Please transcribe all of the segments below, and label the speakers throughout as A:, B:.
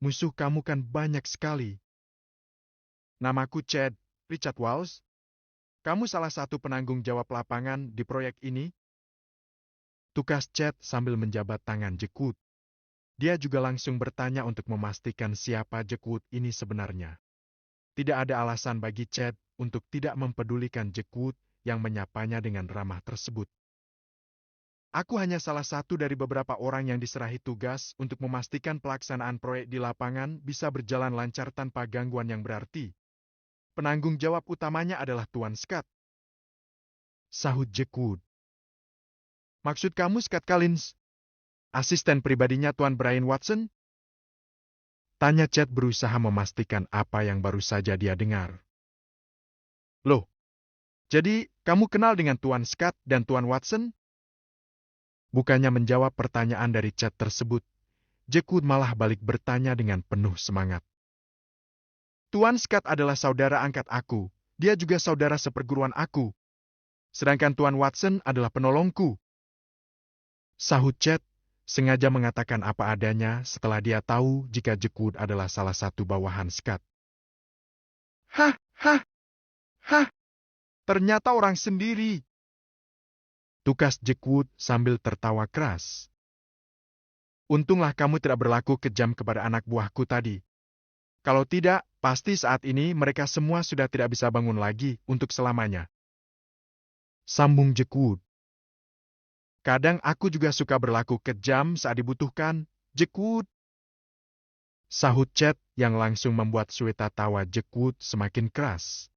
A: musuh kamu kan banyak sekali. Namaku Chad, Richard Walsh. Kamu salah satu penanggung jawab lapangan di proyek ini? Tukas Chad sambil menjabat tangan Jekut. Dia juga langsung bertanya untuk memastikan siapa Jekut ini sebenarnya. Tidak ada alasan bagi Chad untuk tidak mempedulikan Jekut yang menyapanya dengan ramah tersebut. Aku hanya salah satu dari beberapa orang yang diserahi tugas untuk memastikan pelaksanaan proyek di lapangan bisa berjalan lancar tanpa gangguan yang berarti. Penanggung jawab utamanya adalah Tuan Scott. Sahut Jekut. Maksud kamu Scott Collins? Asisten pribadinya Tuan Brian Watson? Tanya Chad berusaha memastikan apa yang baru saja dia dengar. Loh, jadi kamu kenal dengan Tuan Scott dan Tuan Watson? Bukannya menjawab pertanyaan dari Chad tersebut, Jekut malah balik bertanya dengan penuh semangat. Tuan Scott adalah saudara angkat aku. Dia juga saudara seperguruan aku. Sedangkan Tuan Watson adalah penolongku. Sahut Chad, sengaja mengatakan apa adanya setelah dia tahu jika Jekut adalah salah satu bawahan Scott. Hah, hah, hah, ternyata orang sendiri. Tukas Jekut sambil tertawa keras. Untunglah kamu tidak berlaku kejam kepada anak buahku tadi. Kalau tidak, pasti saat ini mereka semua sudah tidak bisa bangun lagi untuk selamanya. Sambung Jekut. Kadang aku juga suka berlaku kejam saat dibutuhkan, Jekut. Sahut Chad yang langsung membuat sueta tawa Jekut semakin keras.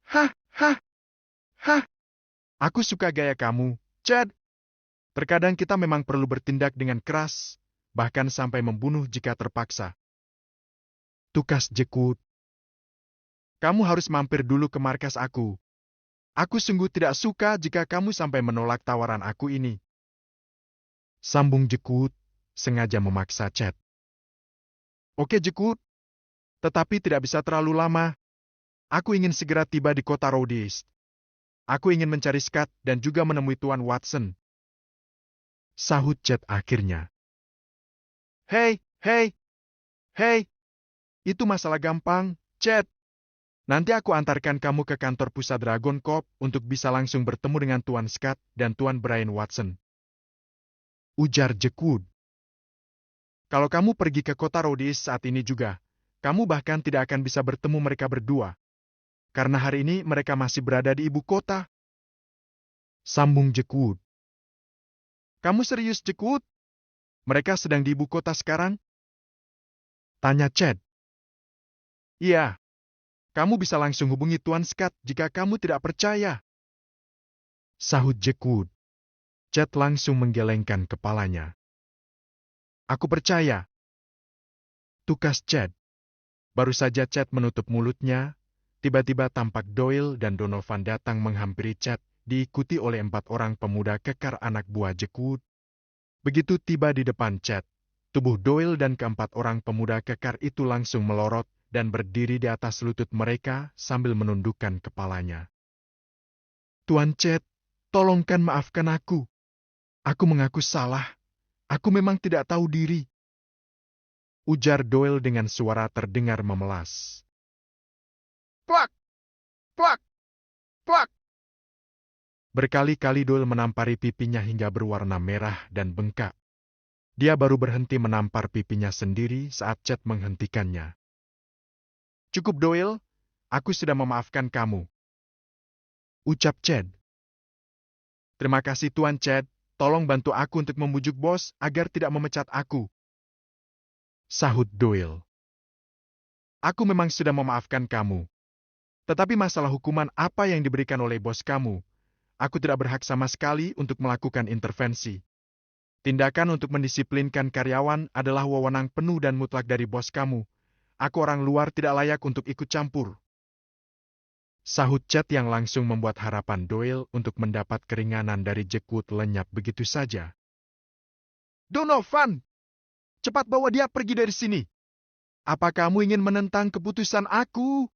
A: Hah, hah, hah. Aku suka gaya kamu, Chad. Terkadang kita memang perlu bertindak dengan keras, bahkan sampai membunuh jika terpaksa. Tukas Jekut. Kamu harus mampir dulu ke markas aku. Aku sungguh tidak suka jika kamu sampai menolak tawaran aku ini. Sambung Jekut, sengaja memaksa Chad. Oke Jekut, tetapi tidak bisa terlalu lama. Aku ingin segera tiba di kota Rhodes. Aku ingin mencari Scott dan juga menemui Tuan Watson. Sahut Chad akhirnya. Hei, hei, hei. Itu masalah gampang, Chad. Nanti aku antarkan kamu ke kantor pusat Dragon Corp untuk bisa langsung bertemu dengan Tuan Scott dan Tuan Brian Watson. Ujar Jekut. Kalau kamu pergi ke kota Rhodes saat ini juga, kamu bahkan tidak akan bisa bertemu mereka berdua. Karena hari ini mereka masih berada di ibu kota. Sambung Jekut. Kamu serius, Jekut? Mereka sedang di ibu kota sekarang? Tanya Chad. Iya. Kamu bisa langsung hubungi Tuan Scott jika kamu tidak percaya. Sahut Jekut. Chad langsung menggelengkan kepalanya. Aku percaya. Tukas Chad. Baru saja Chad menutup mulutnya, tiba-tiba tampak Doyle dan Donovan datang menghampiri Chad, diikuti oleh 4 orang pemuda kekar anak buah Jekut. Begitu tiba di depan Chad, tubuh Doyle dan keempat orang pemuda kekar itu langsung melorot dan berdiri di atas lutut mereka sambil menundukkan kepalanya. Tuan Chad, tolongkan maafkan aku. Aku mengaku salah. Aku memang tidak tahu diri. Ujar Doyle dengan suara terdengar memelas. Plak! Plak! Plak! Berkali-kali Doyle menampari pipinya hingga berwarna merah dan bengkak. Dia baru berhenti menampar pipinya sendiri saat Chad menghentikannya. Cukup Doyle, aku sudah memaafkan kamu. Ucap Chad. Terima kasih Tuan Chad, tolong bantu aku untuk membujuk bos agar tidak memecat aku. Sahut Doyle. Aku memang sudah memaafkan kamu. Tetapi masalah hukuman apa yang diberikan oleh bos kamu, aku tidak berhak sama sekali untuk melakukan intervensi. Tindakan untuk mendisiplinkan karyawan adalah wewenang penuh dan mutlak dari bos kamu. Aku orang luar tidak layak untuk ikut campur. Sahut Chad yang langsung membuat harapan Doyle untuk mendapat keringanan dari Jekut lenyap begitu saja. Donovan! Cepat bawa dia pergi dari sini. Apa kamu ingin menentang keputusan aku?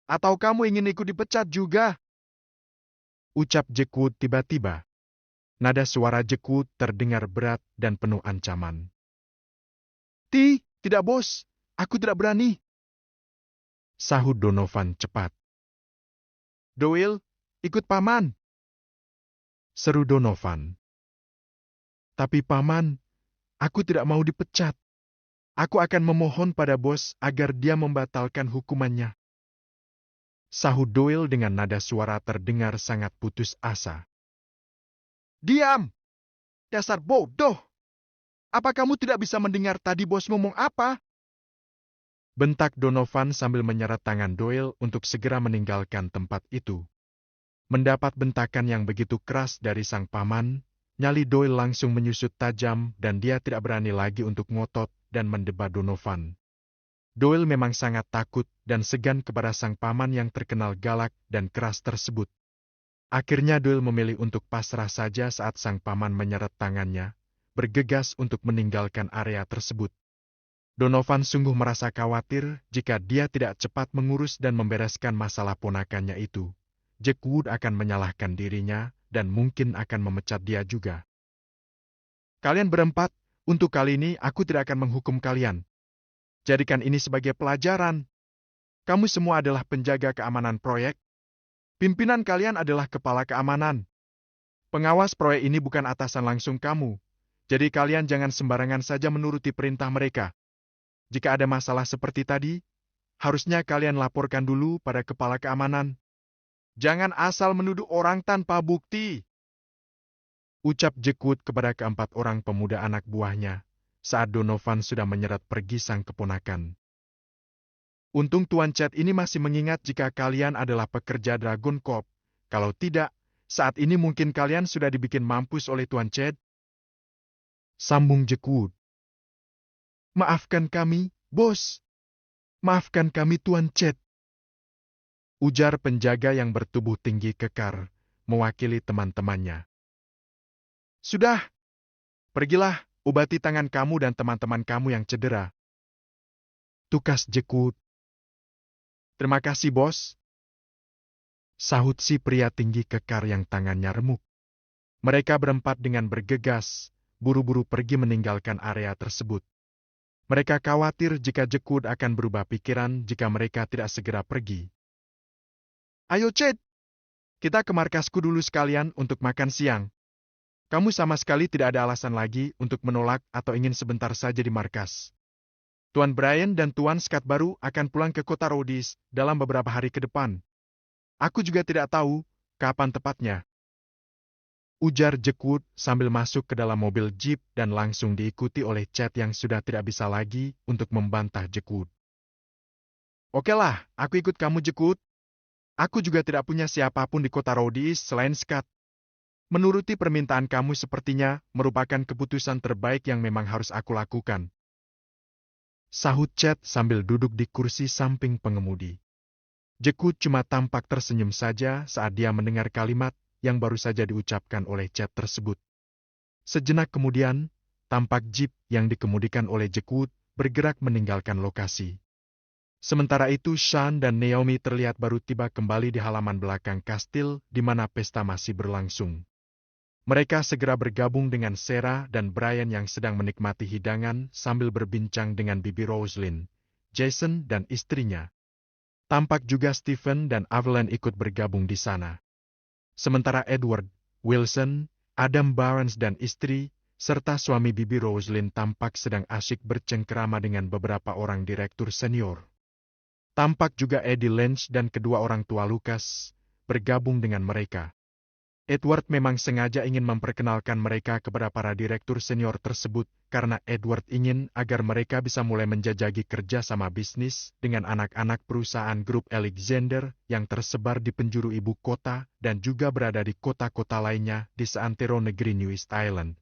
A: Atau kamu ingin ikut dipecat juga? Ucap Jekut tiba-tiba. Nada suara Jekut terdengar berat dan penuh ancaman. Tidak, bos. Aku tidak berani. Sahut Donovan cepat. Doyle, ikut paman. Seru Donovan. Tapi paman, aku tidak mau dipecat. Aku akan memohon pada bos agar dia membatalkan hukumannya. Sahut Doyle dengan nada suara terdengar sangat putus asa. Diam! Dasar bodoh! Apa kamu tidak bisa mendengar tadi bos ngomong apa? Bentak Donovan sambil menyeret tangan Doyle untuk segera meninggalkan tempat itu. Mendapat bentakan yang begitu keras dari sang paman, nyali Doyle langsung menyusut tajam dan dia tidak berani lagi untuk ngotot dan mendeba Donovan. Doyle memang sangat takut dan segan kepada sang paman yang terkenal galak dan keras tersebut. Akhirnya Doyle memilih untuk pasrah saja saat sang paman menyeret tangannya, bergegas untuk meninggalkan area tersebut. Donovan sungguh merasa khawatir jika dia tidak cepat mengurus dan membereskan masalah ponakannya itu. Jack Wood akan menyalahkan dirinya dan mungkin akan memecat dia juga. Kalian berempat, untuk kali ini aku tidak akan menghukum kalian. Jadikan ini sebagai pelajaran. Kamu semua adalah penjaga keamanan proyek. Pimpinan kalian adalah kepala keamanan. Pengawas proyek ini bukan atasan langsung kamu. Jadi kalian jangan sembarangan saja menuruti perintah mereka. Jika ada masalah seperti tadi, harusnya kalian laporkan dulu pada kepala keamanan. Jangan asal menuduh orang tanpa bukti. Ucap Jack Wood kepada keempat orang pemuda anak buahnya, saat Donovan sudah menyeret pergi sang keponakan. Untung Tuan Chad ini masih mengingat jika kalian adalah pekerja Dragon Corp. Kalau tidak, saat ini mungkin kalian sudah dibikin mampus oleh Tuan Chad. Sambung Jack Wood. Maafkan kami, bos. Maafkan kami, Tuan Chad. Ujar penjaga yang bertubuh tinggi kekar, mewakili teman-temannya. Sudah, pergilah, obati tangan kamu dan teman-teman kamu yang cedera. Tukas Jack Wood. Terima kasih, bos. Sahut si pria tinggi kekar yang tangannya remuk. Mereka berempat dengan bergegas, buru-buru pergi meninggalkan area tersebut. Mereka khawatir jika Jack Wood akan berubah pikiran jika mereka tidak segera pergi. Ayo, Chad. Kita ke markasku dulu sekalian untuk makan siang. Kamu sama sekali tidak ada alasan lagi untuk menolak atau ingin sebentar saja di markas. Tuan Brian dan Tuan Scott baru akan pulang ke kota Rhodes dalam beberapa hari ke depan. Aku juga tidak tahu kapan tepatnya. Ujar Jack Wood sambil masuk ke dalam mobil jeep dan langsung diikuti oleh Chad yang sudah tidak bisa lagi untuk membantah Jack Wood. Okelah, aku ikut kamu, Jack Wood. Aku juga tidak punya siapapun di kota Rhodes selain Scott. Menuruti permintaan kamu sepertinya merupakan keputusan terbaik yang memang harus aku lakukan. Sahut Chad sambil duduk di kursi samping pengemudi. Jack Wood cuma tampak tersenyum saja saat dia mendengar kalimat yang baru saja diucapkan oleh Chad tersebut. Sejenak kemudian, tampak jeep yang dikemudikan oleh Jack Wood bergerak meninggalkan lokasi. Sementara itu Sean dan Naomi terlihat baru tiba kembali di halaman belakang kastil di mana pesta masih berlangsung. Mereka segera bergabung dengan Sarah dan Brian yang sedang menikmati hidangan sambil berbincang dengan Bibi Roslyn, Jason dan istrinya. Tampak juga Stephen dan Evelyn ikut bergabung di sana. Sementara Edward, Wilson, Adam Barnes dan istri, serta suami Bibi Roslyn tampak sedang asyik bercengkerama dengan beberapa orang direktur senior. Tampak juga Eddie Lynch dan kedua orang tua Lucas bergabung dengan mereka. Edward memang sengaja ingin memperkenalkan mereka kepada para direktur senior tersebut karena Edward ingin agar mereka bisa mulai menjajaki kerja sama bisnis dengan anak-anak perusahaan grup Alexander yang tersebar di penjuru ibu kota dan juga berada di kota-kota lainnya di seantero negeri New East Island.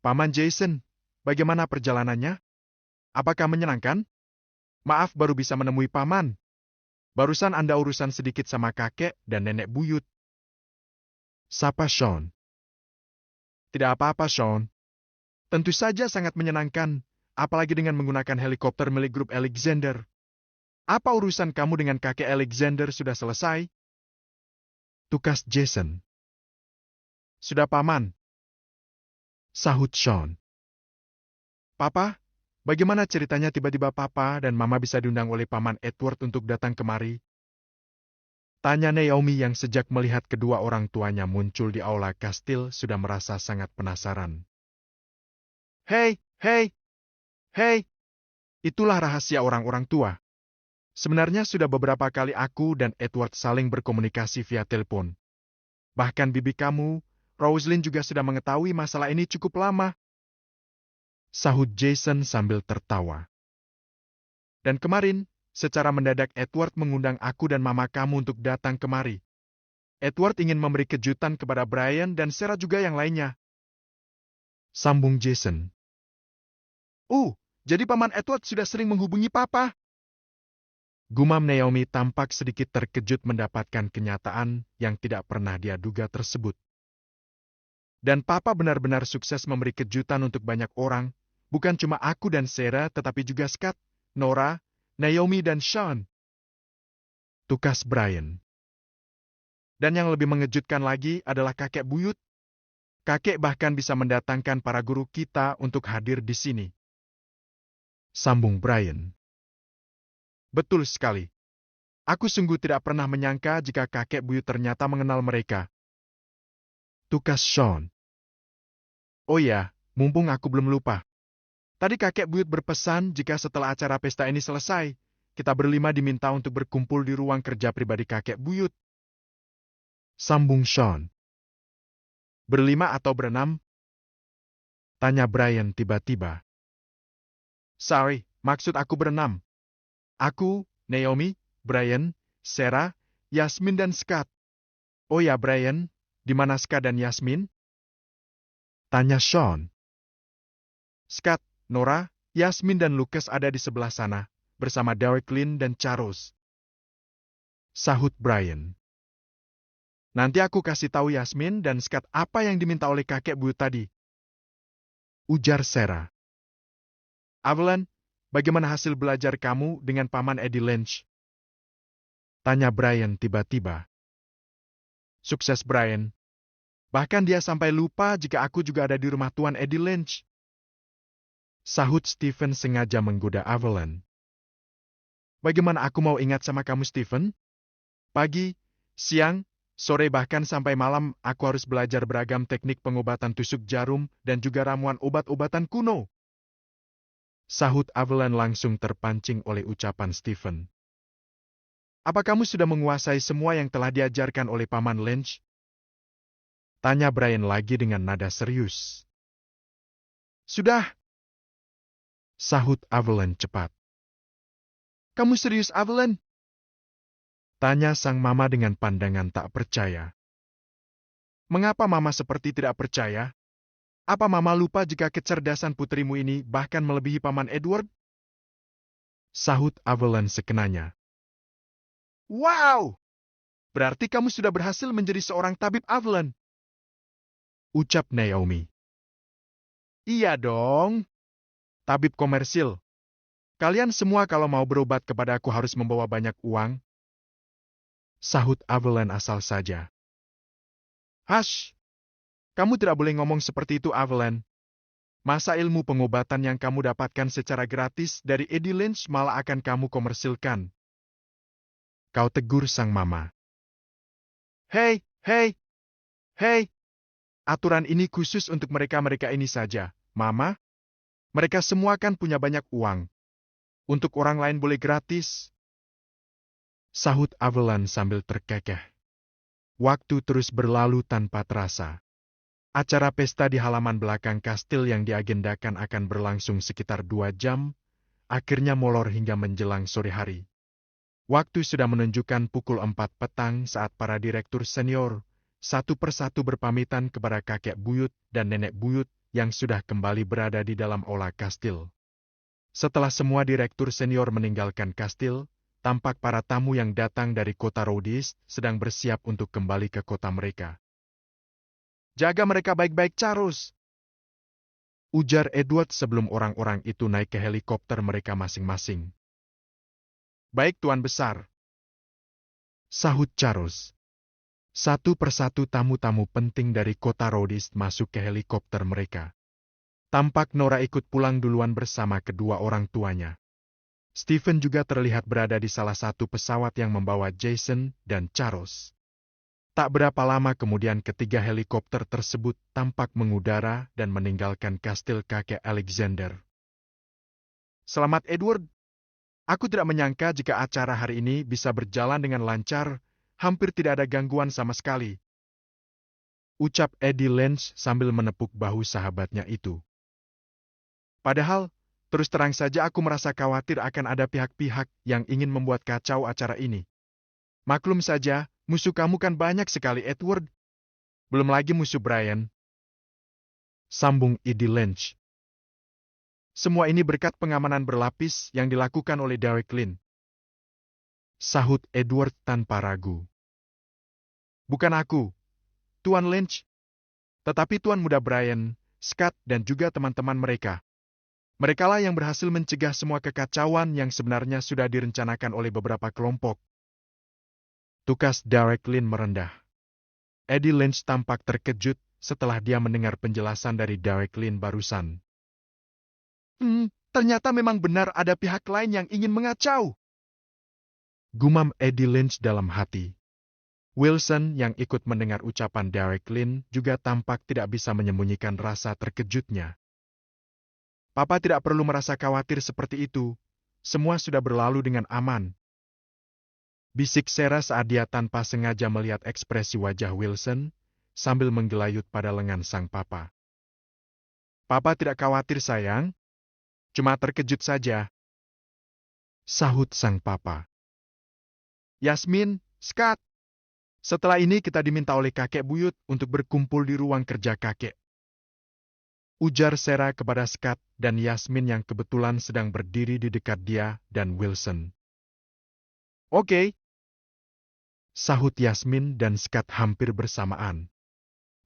A: Paman Jason, bagaimana perjalanannya? Apakah menyenangkan? Maaf baru bisa menemui paman. Barusan Anda urusan sedikit sama kakek dan nenek buyut. Sapa Sean. Tidak apa-apa, Sean. Tentu saja sangat menyenangkan, apalagi dengan menggunakan helikopter milik grup Alexander. Apa urusan kamu dengan kakek Alexander sudah selesai? Tukas Jason. Sudah, Paman. Sahut Sean. Papa, Bagaimana ceritanya tiba-tiba Papa dan Mama bisa diundang oleh Paman Edward untuk datang kemari? Tanya Naomi yang sejak melihat kedua orang tuanya muncul di aula kastil sudah merasa sangat penasaran. Hei, hei, hei, itulah rahasia orang-orang tua. Sebenarnya sudah beberapa kali aku dan Edward saling berkomunikasi via telepon. Bahkan bibi kamu, Rosalind juga sudah mengetahui masalah ini cukup lama. Sahut Jason sambil tertawa. Dan kemarin, secara mendadak Edward mengundang aku dan mama kamu untuk datang kemari. Edward ingin memberi kejutan kepada Brian dan Sarah juga yang lainnya. Sambung Jason. Jadi Paman Edward sudah sering menghubungi Papa? Gumam Naomi tampak sedikit terkejut mendapatkan kenyataan yang tidak pernah dia duga tersebut. Dan Papa benar-benar sukses memberi kejutan untuk banyak orang, bukan cuma aku dan Sarah, tetapi juga Scott, Nora, Naomi dan Sean. Tukas Brian. Dan yang lebih mengejutkan lagi adalah kakek buyut. Kakek bahkan bisa mendatangkan para guru kita untuk hadir di sini. Sambung Brian. Betul sekali. Aku sungguh tidak pernah menyangka jika kakek buyut ternyata mengenal mereka. Tukas Sean. Oh ya, mumpung aku belum lupa. Tadi kakek buyut berpesan jika setelah acara pesta ini selesai, kita berlima diminta untuk berkumpul di ruang kerja pribadi kakek buyut. Sambung Sean. Berlima atau berenam? Tanya Brian tiba-tiba. Sorry, maksud aku berenam. Aku, Naomi, Brian, Sarah, Yasmin dan Scott. Oh ya Brian, di mana Scott dan Yasmin? Tanya Sean. Scott, Nora, Yasmin dan Lucas ada di sebelah sana, bersama Derek Lynn dan Charles. Sahut Brian. Nanti aku kasih tahu Yasmin dan Scott apa yang diminta oleh kakek buyut tadi. Ujar Sarah. Evelyn, bagaimana hasil belajar kamu dengan Paman Eddie Lynch? Tanya Brian tiba-tiba. Sukses Brian. Bahkan dia sampai lupa jika aku juga ada di rumah Tuan Eddie Lynch. Sahut Stephen sengaja menggoda Evelyn. Bagaimana aku mau ingat sama kamu Stephen? Pagi, siang, sore bahkan sampai malam aku harus belajar beragam teknik pengobatan tusuk jarum dan juga ramuan obat-obatan kuno. Sahut Evelyn langsung terpancing oleh ucapan Stephen. Apa kamu sudah menguasai semua yang telah diajarkan oleh Paman Lynch? Tanya Brian lagi dengan nada serius. Sudah. Sahut Evelyn cepat. Kamu serius Evelyn? Tanya sang mama dengan pandangan tak percaya. Mengapa mama seperti tidak percaya? Apa mama lupa jika kecerdasan putrimu ini bahkan melebihi Paman Edward? Sahut Evelyn sekenanya. Wow! Berarti kamu sudah berhasil menjadi seorang tabib Evelyn. Ucap Naomi. Iya dong. Tabib komersil. Kalian semua kalau mau berobat kepada aku harus membawa banyak uang. Sahut Evelyn asal saja. Hush! Kamu tidak boleh ngomong seperti itu, Evelyn. Masa ilmu pengobatan yang kamu dapatkan secara gratis dari Eddie Lynch malah akan kamu komersilkan? Kau tegur sang mama. Hei, hei, hei! Aturan ini khusus untuk mereka-mereka ini saja, Mama. Mereka semua kan punya banyak uang. Untuk orang lain boleh gratis. Sahut Evelyn sambil terkekeh. Waktu terus berlalu tanpa terasa. Acara pesta di halaman belakang kastil yang diagendakan akan berlangsung sekitar 2 jam, akhirnya molor hingga menjelang sore hari. Waktu sudah menunjukkan pukul 4 petang saat para direktur senior satu persatu berpamitan kepada kakek buyut dan nenek buyut yang sudah kembali berada di dalam aula kastil. Setelah semua direktur senior meninggalkan kastil, tampak para tamu yang datang dari kota Rhodes sedang bersiap untuk kembali ke kota mereka. Jaga mereka baik-baik, Charles! Ujar Edward sebelum orang-orang itu naik ke helikopter mereka masing-masing. Baik, Tuan Besar. Sahut Charles. Satu persatu tamu-tamu penting dari kota Rhodes masuk ke helikopter mereka. Tampak Nora ikut pulang duluan bersama kedua orang tuanya. Stephen juga terlihat berada di salah satu pesawat yang membawa Jason dan Charles. Tak berapa lama kemudian ketiga helikopter tersebut tampak mengudara dan meninggalkan kastil kakek Alexander. Selamat Edward. Aku tidak menyangka jika acara hari ini bisa berjalan dengan lancar, hampir tidak ada gangguan sama sekali. Ucap Eddie Lynch sambil menepuk bahu sahabatnya itu. Padahal, terus terang saja aku merasa khawatir akan ada pihak-pihak yang ingin membuat kacau acara ini. Maklum saja, musuh kamu kan banyak sekali, Edward. Belum lagi musuh Brian. Sambung Eddie Lynch. Semua ini berkat pengamanan berlapis yang dilakukan oleh Derek Lynn. Sahut Edward tanpa ragu. Bukan aku, Tuan Lynch. Tetapi Tuan Muda Brian, Scott, dan juga teman-teman mereka. Merekalah yang berhasil mencegah semua kekacauan yang sebenarnya sudah direncanakan oleh beberapa kelompok. Tukas Derek Lynn merendah. Eddie Lynch tampak terkejut setelah dia mendengar penjelasan dari Derek Lynn barusan. Ternyata memang benar ada pihak lain yang ingin mengacau. Gumam Eddie Lynch dalam hati. Wilson yang ikut mendengar ucapan Derek Lynn juga tampak tidak bisa menyembunyikan rasa terkejutnya. Papa tidak perlu merasa khawatir seperti itu. Semua sudah berlalu dengan aman. Bisik Sarah saat dia tanpa sengaja melihat ekspresi wajah Wilson sambil menggelayut pada lengan sang papa. Papa tidak khawatir sayang. Cuma terkejut saja. Sahut sang papa. Yasmin, Scott. Setelah ini kita diminta oleh kakek buyut untuk berkumpul di ruang kerja kakek. Ujar Sarah kepada Scott dan Yasmin yang kebetulan sedang berdiri di dekat dia dan Wilson. Oke. Sahut Yasmin dan Scott hampir bersamaan.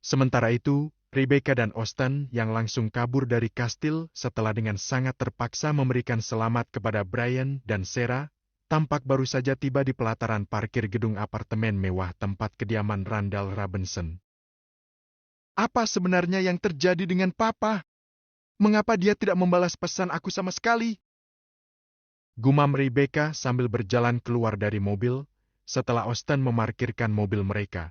A: Sementara itu, Rebecca dan Austen yang langsung kabur dari kastil setelah dengan sangat terpaksa memberikan selamat kepada Brian dan Sarah, tampak baru saja tiba di pelataran parkir gedung apartemen mewah tempat kediaman Randall Robinson. Apa sebenarnya yang terjadi dengan Papa? Mengapa dia tidak membalas pesan aku sama sekali? Gumam Rebecca sambil berjalan keluar dari mobil, setelah Austen memarkirkan mobil mereka.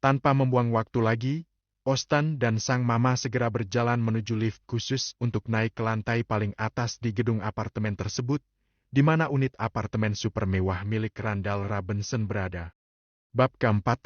A: Tanpa membuang waktu lagi, Austen dan sang mama segera berjalan menuju lift khusus untuk naik ke lantai paling atas di gedung apartemen tersebut, di mana unit apartemen super mewah milik Randall Robinson berada. Bab keempat